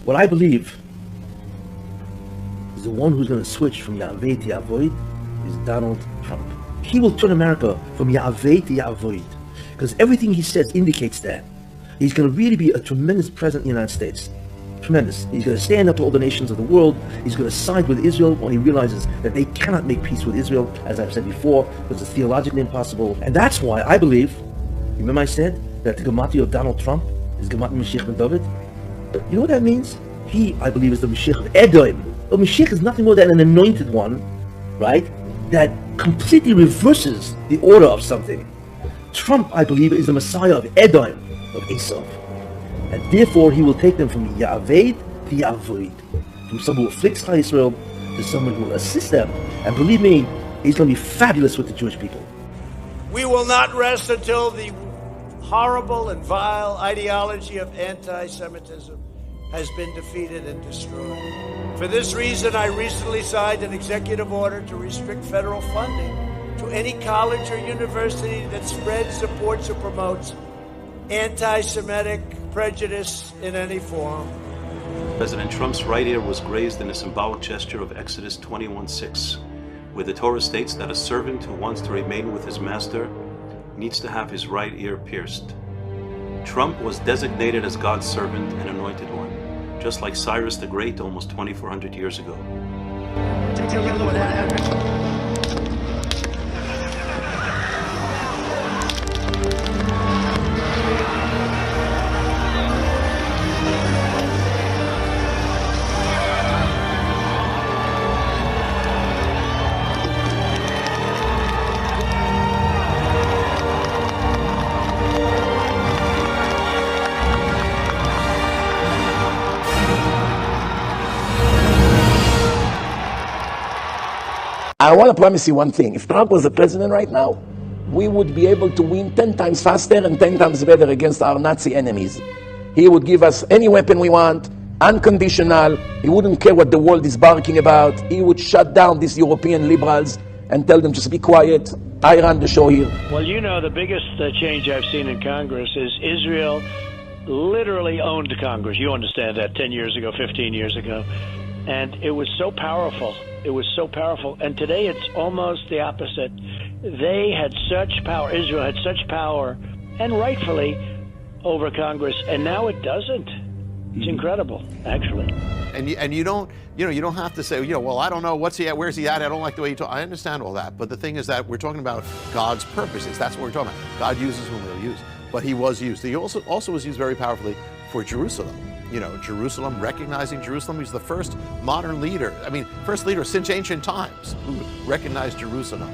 What I believe is the one who's going to switch from Yahweh to Yavoid is Donald Trump. He will turn America from Yahweh to Yavoid, because everything he says indicates that. He's going to really be a tremendous president in the United States. Tremendous. He's going to stand up to all the nations of the world. He's going to side with Israel when he realizes that they cannot make peace with Israel, as I've said before, because it's theologically impossible. And that's why I believe, remember I said that the Gematria of Donald Trump is Gematria Mashiach ben David? You know what that means? He, I believe, is the Mashiach of Edom. The Mashiach is nothing more than an anointed one, right? That completely reverses the order of something. Trump, I believe, is the Messiah of Edom, of Esau. And therefore, he will take them from Yahweh to Yavoid, from someone who afflicts Israel to someone who will assist them. And believe me, he's going to be fabulous with the Jewish people. We will not rest until the horrible and vile ideology of anti-Semitism has been defeated and destroyed. For this reason, I recently signed an executive order to restrict federal funding to any college or university that spreads, supports, or promotes anti-Semitic prejudice in any form. President Trump's right ear was grazed in a symbolic gesture of Exodus 21:6, where the Torah states that a servant who wants to remain with his master needs to have his right ear pierced. Trump was designated as God's servant and anointed one, just like Cyrus the Great almost 2,400 years ago. Take a look at what happened. I want to promise you one thing. If Trump was the president right now, we would be able to win 10 times faster and 10 times better against our Nazi enemies. He would give us any weapon we want, unconditional. He wouldn't care what the world is barking about. He would shut down these European liberals and tell them just be quiet. I run the show here. Well, you know, the biggest change I've seen in Congress is Israel literally owned Congress. You understand that 10 years ago, 15 years ago. And it was so powerful. It was so powerful. And today it's almost the opposite. They had such power, Israel had such power, and rightfully, over Congress, and now it doesn't. It's incredible, actually. And you don't have to say, well, I don't know, what's he at, where's he at, I don't like the way you talk. I understand all that, but the thing is that we're talking about God's purposes. That's what we're talking about. God uses whom he'll use. But he was used. He also was used very powerfully for Jerusalem. Jerusalem, recognizing Jerusalem. He's the first modern leader, first leader since ancient times who recognized Jerusalem,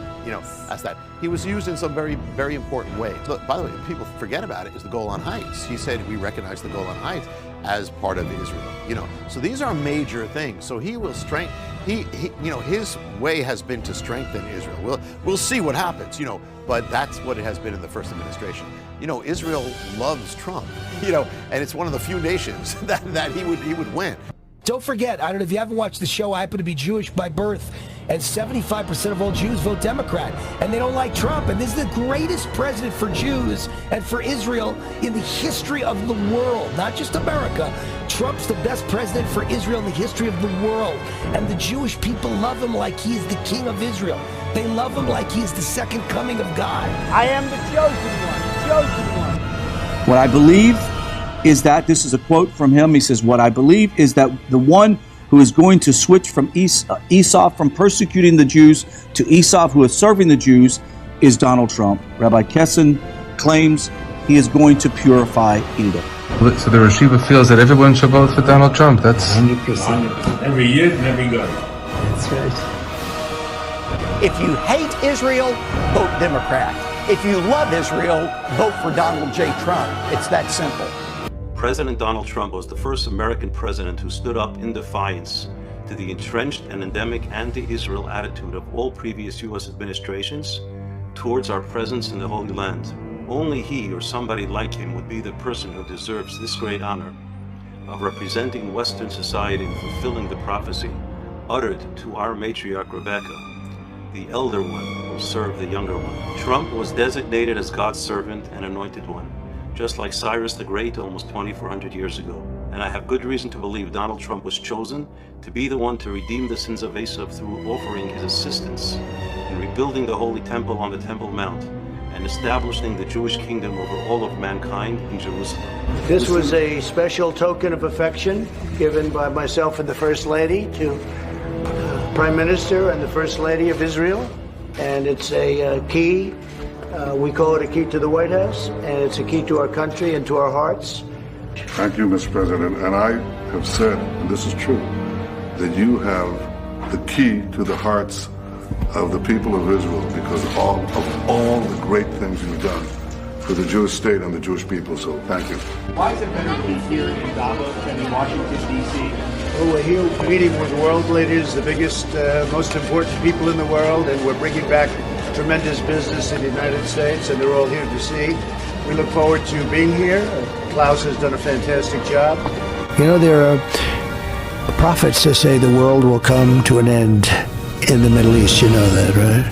as that. He was used in some very, very important ways. Look, by the way, people forget about it, is the Golan Heights. He said we recognize the Golan Heights as part of Israel, So these are major things. So he will strengthen, his way has been to strengthen Israel. We'll see what happens, but that's what it has been in the first administration. Israel loves Trump, and it's one of the few nations that he would win. Don't forget, I don't know if you haven't watched the show, I happen to be Jewish by birth, and 75% of all Jews vote Democrat, and they don't like Trump. And this is the greatest president for Jews and for Israel in the history of the world, not just America. Trump's the best president for Israel in the history of the world, and the Jewish people love him like he is the king of Israel. They love him like he is the second coming of God. I am the chosen one. What I believe is that, this is a quote from him, he says, what I believe is that the one who is going to switch from Esau from persecuting the Jews to Esau who is serving the Jews is Donald Trump. Rabbi Kessin claims he is going to purify Edom. So the Rosh Yeshiva feels that everyone should vote for Donald Trump. That's 100%. Every year and every guy. That's right. If you hate Israel, vote Democrat. If you love Israel, vote for Donald J. Trump. It's that simple. President Donald Trump was the first American president who stood up in defiance to the entrenched and endemic anti-Israel attitude of all previous U.S. administrations towards our presence in the Holy Land. Only he or somebody like him would be the person who deserves this great honor of representing Western society and fulfilling the prophecy uttered to our matriarch Rebecca. The elder one will serve the younger one. Trump was designated as God's servant and anointed one, just like Cyrus the Great almost 2,400 years ago. and I have good reason to believe Donald Trump was chosen to be the one to redeem the sins of Esav through offering his assistance in rebuilding the Holy Temple on the Temple Mount and establishing the Jewish kingdom over all of mankind in Jerusalem. This was a special token of affection given by myself and the First Lady to Prime Minister and the First Lady of Israel, and it's a key. We call it a key to the White House, and it's a key to our country and to our hearts. Thank you, Mr. President. And I have said, and this is true, that you have the key to the hearts of the people of Israel because of all the great things you've done for the Jewish state and the Jewish people. So thank you. Why is it better to be here in Davos than in Washington, D.C.? Well, we're here meeting with world leaders, the biggest, most important people in the world, and we're bringing back tremendous business in the United States, and they're all here to see. We look forward to being here. Klaus has done a fantastic job. You know, there are prophets that say the world will come to an end in the Middle East. You know that, right?